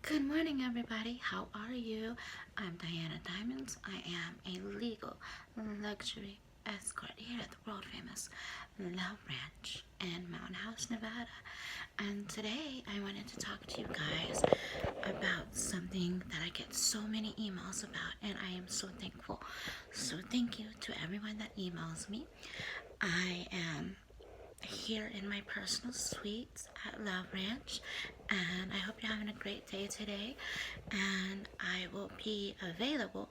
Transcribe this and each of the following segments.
Good morning, everybody. How are you? I'm Dyana Dyamonds. I am a legal luxury escort here at the world famous Love Ranch in Mountain House, Nevada. And today I wanted to talk to you guys about something that I get so many emails about, and I am so thankful. So, thank you to everyone that emails me. I am here in my personal suite at Love Ranch, and I hope you're having a great day today. And I will be available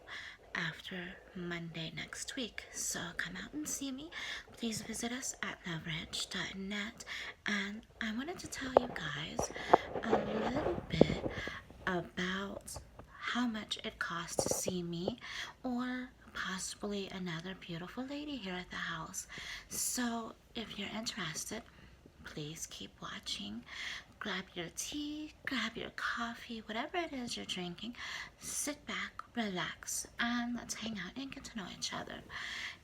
after Monday next week, so come out and see me. Please visit us at loveranch.net. And I wanted to tell you guys a little bit about how much it costs to see me or possibly another beautiful lady here at the house. So if you're interested, please keep watching. Grab your tea, grab your coffee, whatever it is you're drinking. Sit back, relax, and let's hang out and get to know each other.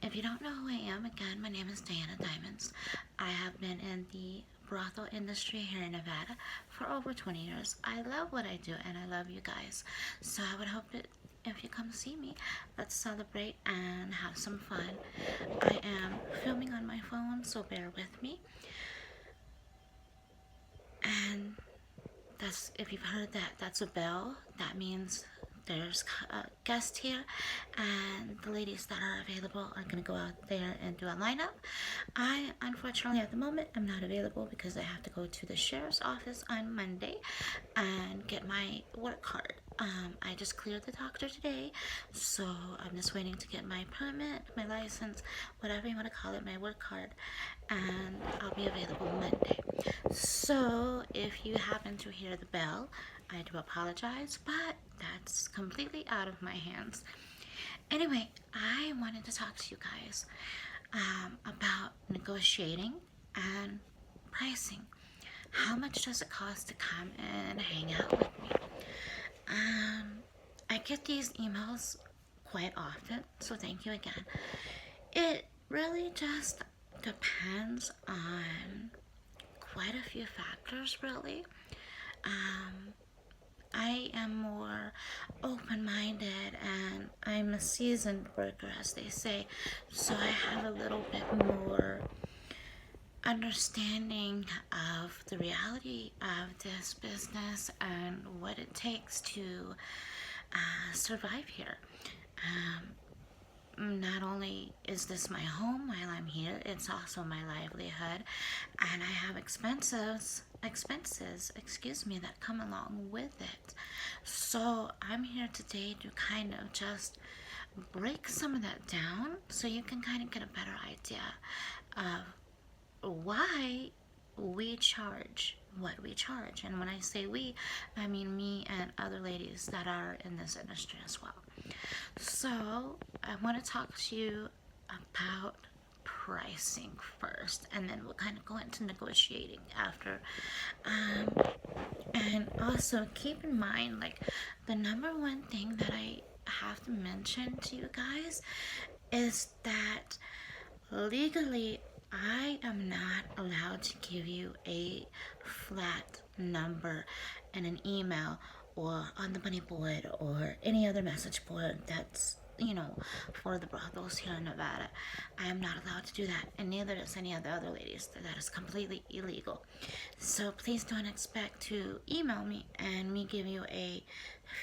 If you don't know who I am, again, my name is Dyana Dyamonds. I have been in the brothel industry here in Nevada for over 20 years. I love what I do, and I love you guys. So I would hope that if you come see me, let's celebrate and have some fun. I am filming on my phone, so bear with me. And that's, if you've heard that, that's a bell. That means there's a guest here, and the ladies that are available are going to go out there and do a lineup. I, unfortunately, at the moment, I'm not available because I have to go to the sheriff's office on Monday and get my work card. I just cleared the doctor today, so I'm just waiting to get my permit, my license, whatever you want to call it, my work card, and I'll be available Monday. So if you happen to hear the bell, I do apologize, but that's completely out of my hands. Anyway, I wanted to talk to you guys about negotiating and pricing. How much does it cost to come and hang out with me? I get these emails quite often, so thank you again. It really just depends on quite a few factors, really. I am more open-minded, and I'm a seasoned worker, as they say, so I have a little bit more understanding of the reality of this business and what it takes to survive here. Not only is this my home while I'm here, it's also my livelihood, and I have expenses, that come along with it. So I'm here today to kind of just break some of that down so you can kind of get a better idea of why we charge what we charge. And when I say we, I mean me and other ladies that are in this industry as well. So I want to talk to you about pricing first, and then we'll kind of go into negotiating after. And also keep in mind, like, the number one thing that I have to mention to you guys is that legally I am not allowed to give you a flat number in an email or on the bunny board or any other message board that's, for the brothels here in Nevada. I am not allowed to do that, and neither is any of the other ladies. That is completely illegal. So please don't expect to email me and me give you a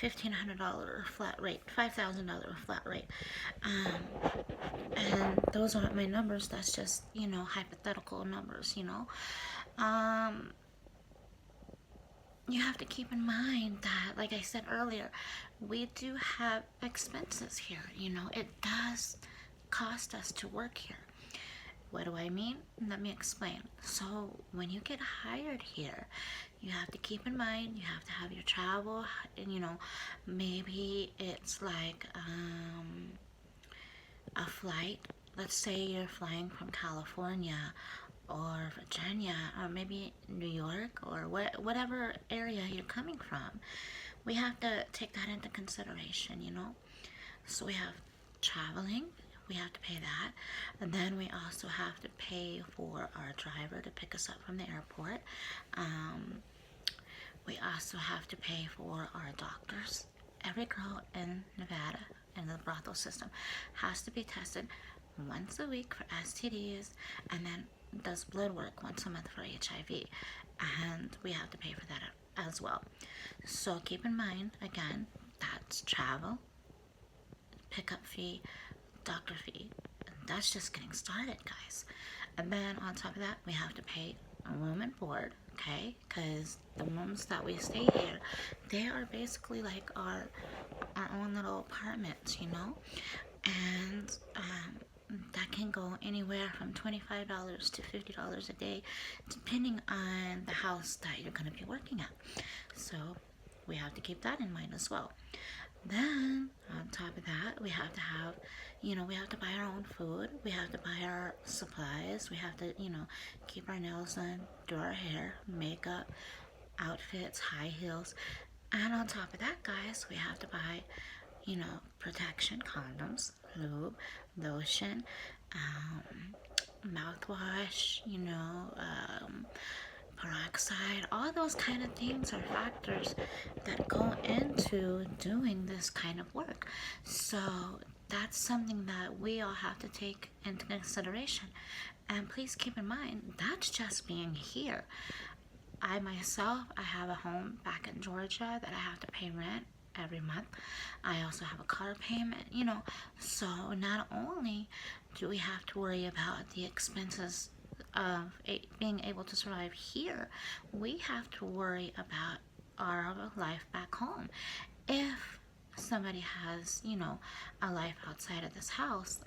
$1,500 flat rate, $5,000 flat rate. And those aren't my numbers. That's just, hypothetical numbers, you have to keep in mind that, like I said earlier, we do have expenses here. It does cost us to work here. What do I mean? Let me explain. So when you get hired here, you have to keep in mind you have to have your travel, and maybe it's like a flight. Let's say you're flying from California or Virginia or maybe New York or whatever area you're coming from. We have to take that into consideration, So we have traveling, we have to pay that. And then we also have to pay for our driver to pick us up from the airport. We also have to pay for our doctors. Every girl in Nevada in the brothel system has to be tested once a week for STDs and then does blood work once a month for HIV. And we have to pay for that as well. So keep in mind, again, that's travel, pickup fee, doctor fee. That's just getting started, guys. And then on top of that, we have to pay a room and board, okay? Because the rooms that we stay here, they are basically like our own little apartments, you know? And that can go anywhere from $25 to $50 a day, depending on the house that you're going to be working at. So we have to keep that in mind as well. Then on top of that, we have to have, we have to buy our own food. We have to buy our supplies. We have to, keep our nails done, do our hair, makeup, outfits, high heels. And on top of that, guys, we have to buy, protection, condoms, lube, lotion, mouthwash, peroxide, all those kind of things are factors that go into doing this kind of work. So that's something that we all have to take into consideration. And please keep in mind, that's just being here. I myself, I have a home back in Georgia that I have to pay rent every month. I also have a car payment, so not only do we have to worry about the expenses of being able to survive here, we have to worry about our life back home. If somebody has, a life outside of this house,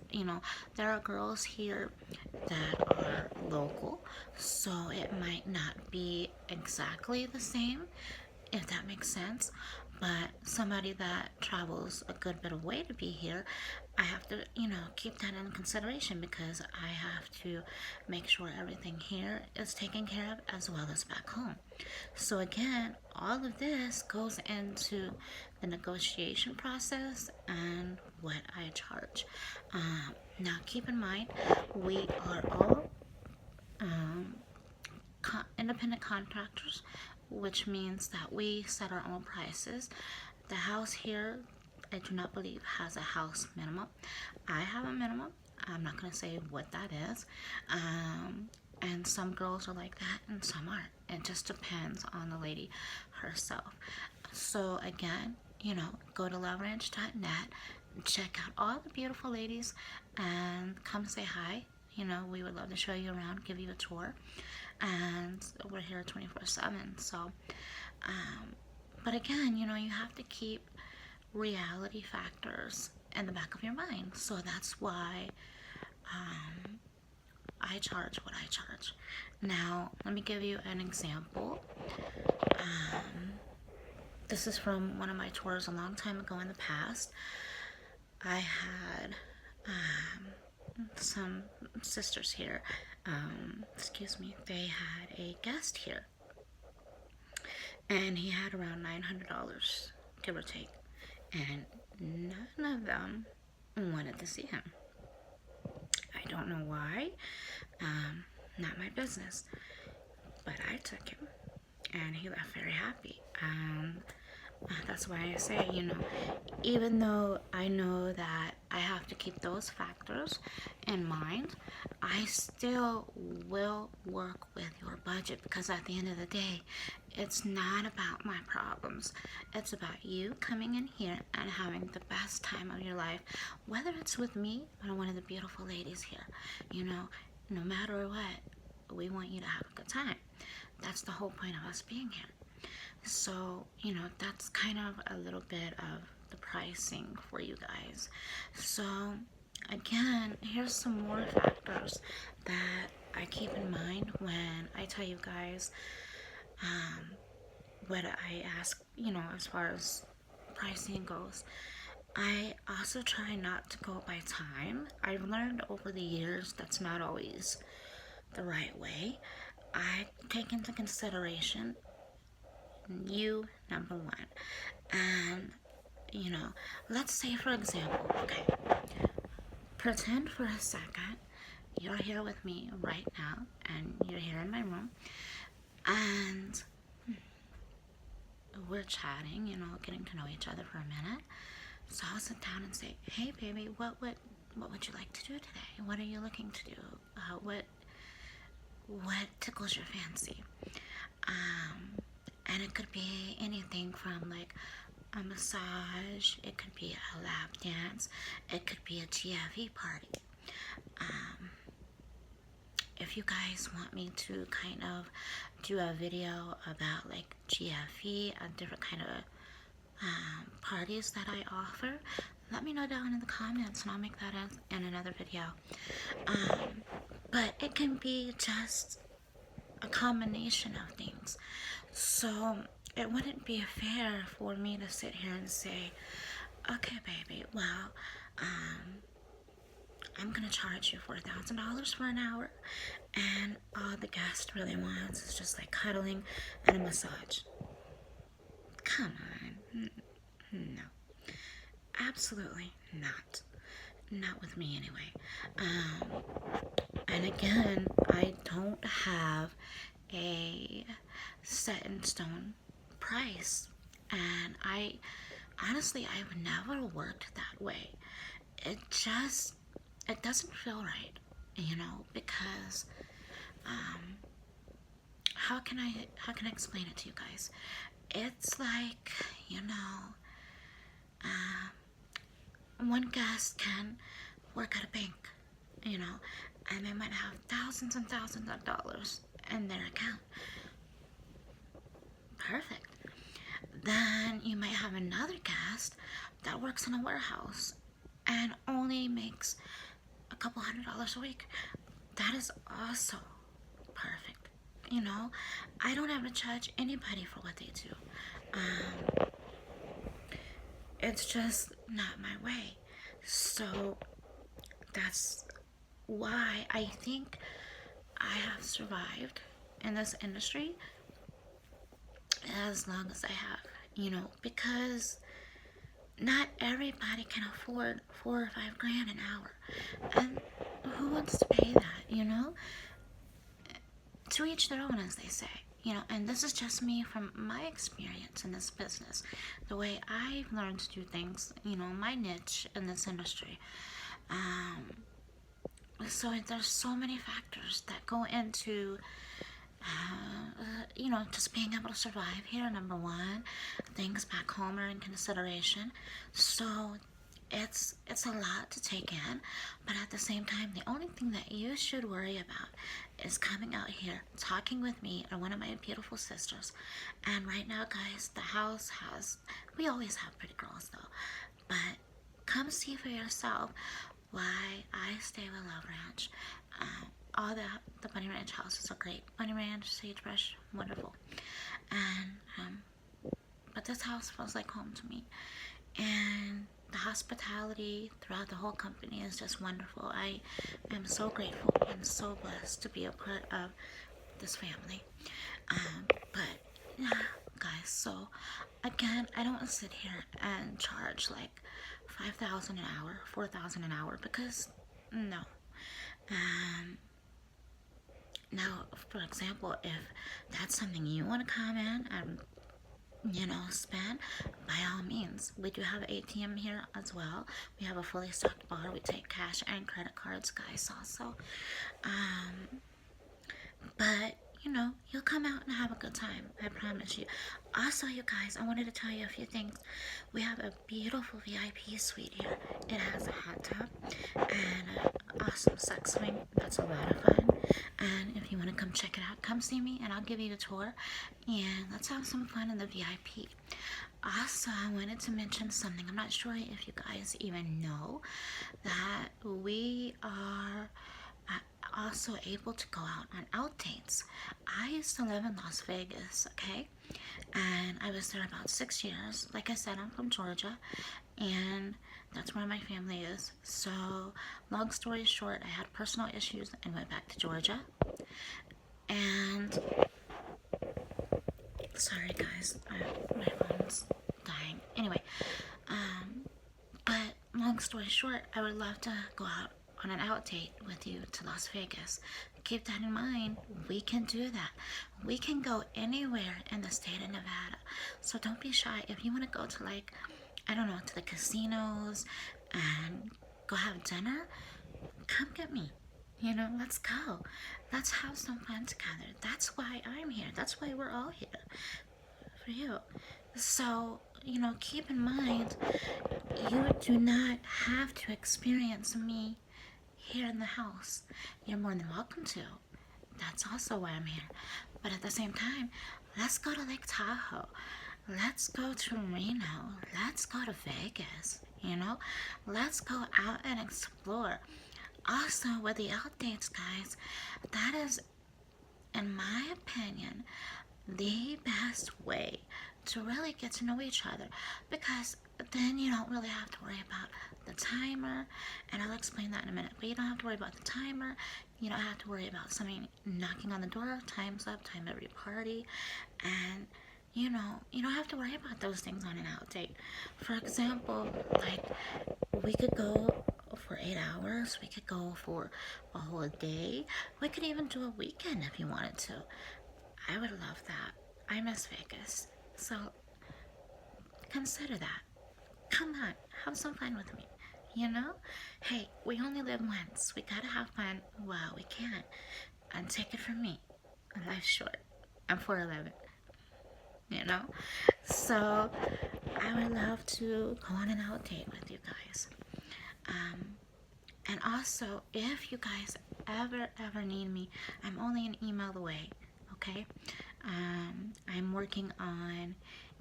there are girls here that are local, so it might not be exactly the same, if that makes sense. But somebody that travels a good bit of way to be here, I have to, keep that in consideration because I have to make sure everything here is taken care of as well as back home. So again, all of this goes into the negotiation process and what I charge. Now keep in mind, we are all independent contractors, which means that we set our own prices. The house here, I do not believe, has a house minimum. I have a minimum. I'm not going to say what that is. And some girls are like that and some aren't. It just depends on the lady herself. So again, go to loveranch.net, check out all the beautiful ladies, and come say hi. We would love to show you around, give you a tour. And we're here 24/7. So, but again, you have to keep reality factors in the back of your mind. So that's why I charge what I charge. Now, let me give you an example. This is from one of my tours a long time ago in the past. I had some sisters here. They had a guest here. And he had around $900, give or take. And none of them wanted to see him. I don't know why. Not my business. But I took him. And he left very happy. That's why I say, even though I know that I have to keep those factors in mind, I still will work with your budget because at the end of the day, it's not about my problems. It's about you coming in here and having the best time of your life, whether it's with me or one of the beautiful ladies here. No matter what, we want you to have a good time. That's the whole point of us being here. So, that's kind of a little bit of the pricing for you guys. So, again, here's some more factors that I keep in mind when I tell you guys what I ask, as far as pricing goes. I also try not to go by time. I've learned over the years that's not always the right way. I take into consideration you, number one. And, let's say, for example, okay, pretend for a second you're here with me right now and you're here in my room and we're chatting, getting to know each other for a minute. So I'll sit down and say, "Hey, baby, what would you like to do today? What are you looking to do? What tickles your fancy?" And it could be anything from like a massage, it could be a lap dance, it could be a GFE party. Um, if you guys want me to kind of do a video about like GFE and different kind of parties that I offer, let me know down in the comments and I'll make that in another video. But it can be just a combination of things. So it wouldn't be fair for me to sit here and say, "Okay, baby, well, I'm gonna charge you $4,000 for an hour, and all the guest really wants is just like cuddling and a massage." Come on. No. Absolutely not. Not with me anyway. And again, I don't have a set in stone price. And honestly, I've never worked that way. It doesn't feel right, because how can I explain it to you guys? It's like, one guest can work at a bank, and they might have thousands and thousands of dollars in their account. Perfect. Then you might have another guest that works in a warehouse and only makes a couple $100 a week. That is also perfect. I don't ever judge anybody for what they do. It's just not my way. So that's why I think I have survived in this industry as long as I have, because not everybody can afford $4 or $5 an hour. And who wants to pay that, To each their own, as they say. And this is just me from my experience in this business, the way I've learned to do things, my niche in this industry. So there's so many factors that go into, just being able to survive here. Number one, things back home are in consideration. So it's a lot to take in, but at the same time, the only thing that you should worry about is coming out here, talking with me or one of my beautiful sisters. And right now, guys, the house we always have pretty girls though, but come see for yourself why I stay with Love Ranch. All the Bunny Ranch houses are great. Bunny Ranch, Sagebrush, wonderful. And but this house feels like home to me. And the hospitality throughout the whole company is just wonderful. I am so grateful and so blessed to be a part of this family. But yeah, guys, so again, I don't sit here and charge like $5,000 an hour, $4,000 an hour, because no. Now, for example, if that's something you want to come in and spend, by all means. We do have an ATM here as well. We have a fully stocked bar. We take cash and credit cards, guys, also. But you'll come out and have a good time, I promise you. Also, you guys, I wanted to tell you a few things. We have a beautiful VIP suite here. It has a hot tub and an awesome sex swing. That's a lot of fun. And if you want to come check it out, come see me and I'll give you a tour. And let's have some fun in the VIP. Also, I wanted to mention something. I'm not sure if you guys even know that we are also able to go out on out dates. I used to live in Las Vegas, okay? And I was there about 6 years. Like I said, I'm from Georgia, and that's where my family is. So, long story short, I had personal issues and went back to Georgia. And, sorry guys, my phone's dying. Anyway, but long story short, I would love to go out on an out date with you to Las Vegas. Keep that in mind. We can do that. We can go anywhere in the state of Nevada. So don't be shy. If you want to go to, like, I don't know, to the casinos and go have dinner, come get me. You know, let's go. Let's have some fun together. That's why I'm here. That's why we're all here. For you. So, you know, keep in mind, you do not have to experience me here in the house. You're more than welcome to. That's also why I'm here. But at the same time, let's go to Lake Tahoe. Let's go to Reno. Let's go to Vegas. You know, let's go out and explore. Also, with the out dates, guys, that is, in my opinion, the best way to really get to know each other, because then you don't really have to worry about the timer, and I'll explain that in a minute. But you don't have to worry about the timer. You don't have to worry about somebody knocking on the door, time's up, time every party, and you know, you don't have to worry about those things on an out date. For example, like, we could go for 8 hours, we could go for a whole day, we could even do a weekend if you wanted to. I would love that. I miss Vegas. So consider that. Come on, have some fun with me. You know? Hey, we only live once. We gotta have fun while we can. And take it from me. Life's short. I'm 4'11". You know? So I would love to go on an out date with you guys. And also, if you guys ever need me, I'm only an email away. Okay? I'm working on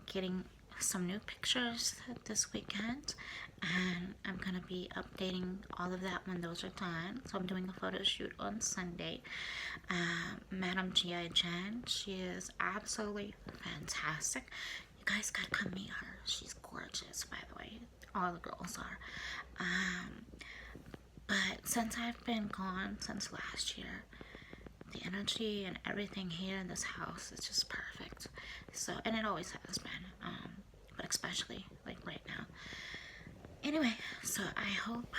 getting some new pictures this weekend, and I'm gonna be updating all of that when those are done. So I'm doing a photo shoot on Sunday. Madam G.I. Jen, she is absolutely fantastic. You guys gotta come meet her. She's gorgeous, by the way. All the girls are. But since I've been gone since last year, the energy and everything here in this house is just perfect. So, and it always has been, but especially like right now. Anyway, so I hope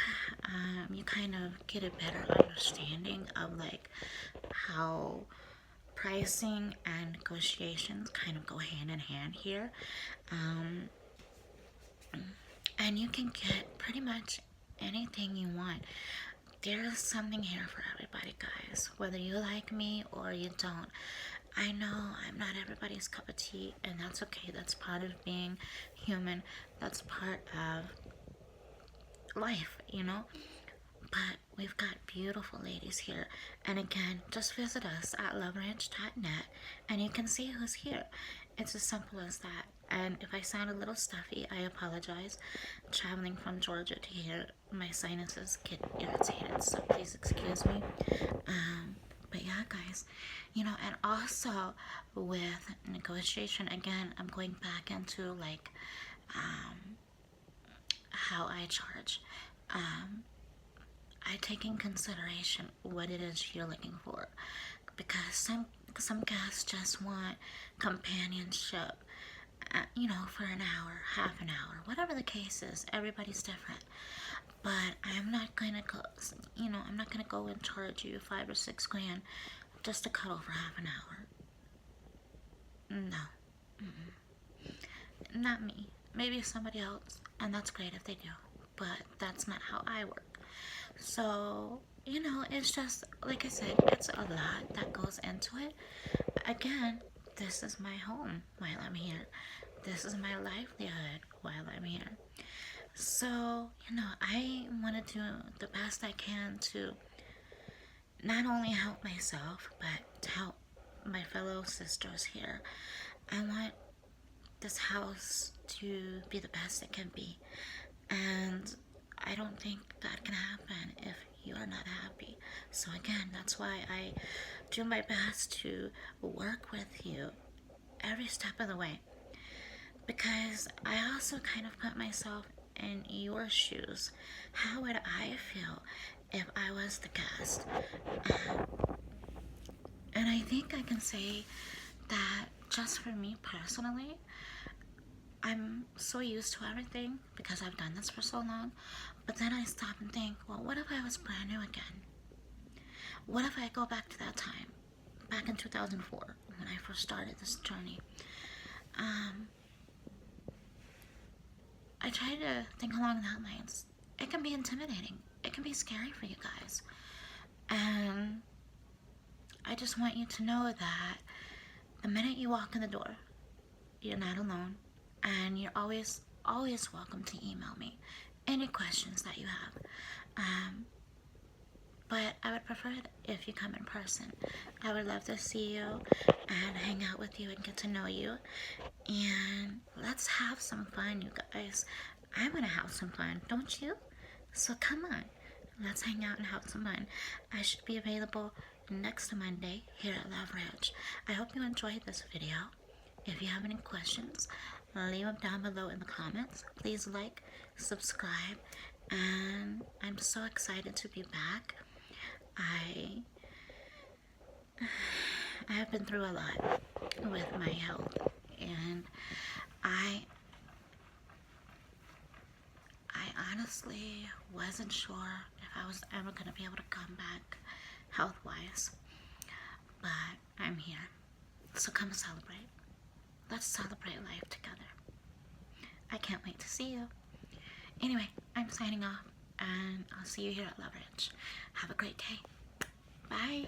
you kind of get a better understanding of like how pricing and negotiations kind of go hand in hand here. And you can get pretty much anything you want. There's something here for everybody, guys. Whether you like me or you don't. I know I'm not everybody's cup of tea, and that's okay. That's part of being human. That's part of life, you know? But we've got beautiful ladies here. And again, just visit us at loveranch.net and you can see who's here. It's as simple as that. And if I sound a little stuffy, I apologize. Traveling from Georgia to here, my sinuses get irritated, so please excuse me. But yeah, guys, you know, and also with negotiation, again, I'm going back into like how I charge. I take in consideration what it is you're looking for, because some guests just want companionship, you know, for an hour, half an hour, whatever the case is. Everybody's different. But I'm not gonna go, you know, I'm not gonna go and charge you $5 or $6 grand just to cuddle for half an hour. No. Not me. Maybe somebody else, and that's great if they do, but that's not how I work. So, you know, it's just, like I said, it's a lot that goes into it. Again, this is my home while I'm here. This is my livelihood while I'm here. So, you know, I want to do the best I can to not only help myself, but to help my fellow sisters here. I want this house to be the best it can be. And I don't think that can happen if you are not happy. So again, that's why I do my best to work with you every step of the way. Because I also kind of put myself in your shoes. How would I feel if I was the guest? And I think I can say that just for me personally, I I'm so used to everything because I've done this for so long. But then I stop and think, well, what if I was brand new again? What if I go back to that time, back in 2004, when I first started this journey? I try to think along that lines. It can be intimidating. It can be scary for you guys. And I just want you to know that the minute you walk in the door, you're not alone. And you're always welcome to email me any questions that you have. But I would prefer it if you come in person. I would love to see you and hang out with you and get to know you. And let's have some fun, you guys. I'm gonna have some fun, don't you? So come on, let's hang out and have some fun. I should be available next Monday here at Love Ranch. I hope you enjoyed this video. If you have any questions, leave them down below in the comments. Please like, subscribe, and I'm so excited to be back. I have been through a lot with my health, and I honestly wasn't sure if I was ever going to be able to come back health-wise, but I'm here. So come celebrate. Let's celebrate life together. I can't wait to see you. Anyway, I'm signing off, and I'll see you here at Love Ranch. Have a great day. Bye.